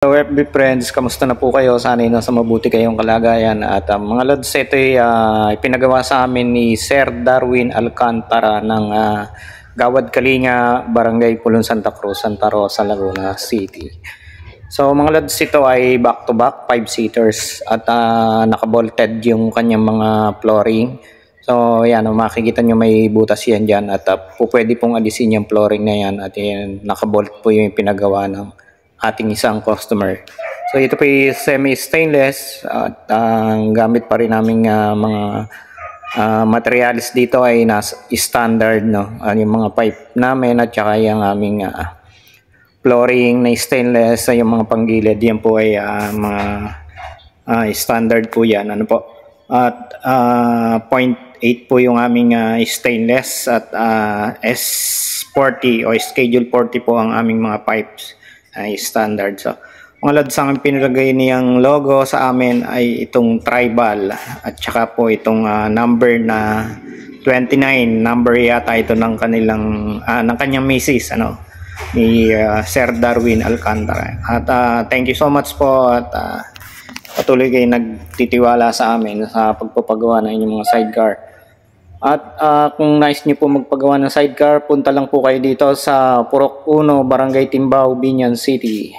Hello FB friends, kamusta na po kayo? Sana nasa mabuti kayong kalagayan. At mga lods, ito ay ipinagawa sa amin ni Sir Darwin Alcantara ng Gawad Kalinga, Barangay Pulon, Santa Cruz, Santa Rosa, Laguna City. So mga lods, ito ay back to back 5-seaters at nakabolted yung kanyang mga flooring. So yan, makikita nyo may butas yan dyan at pwede pong alisin yung flooring na yan at yan, nakabolt po yung pinagawa ng ating isang customer. So ito po ay semi-stainless at ang gamit pa rin naming mga materials dito ay nasa standard, no? Yung mga pipe namin at saka yung aming flooring na stainless, yung mga panggilid yan po ay mga standard po yan. Ano po? At 0.8 po yung aming stainless at S40 o schedule 40 po ang aming mga pipes ay standard. So mga lods, ang pinilagay niyang logo sa amin ay itong tribal at saka po itong number na 29, number yata ito ng kanilang ng kanyang misis, ano, ni Sir Darwin Alcantara. At thank you so much po at patuloy kayo nagtitiwala sa amin sa pagpapagawa ng inyong mga sidecar. At kung nais niyo po magpagawa ng sidecar, punta lang po kayo dito sa Purok 1, Barangay Timbao, Binyan City.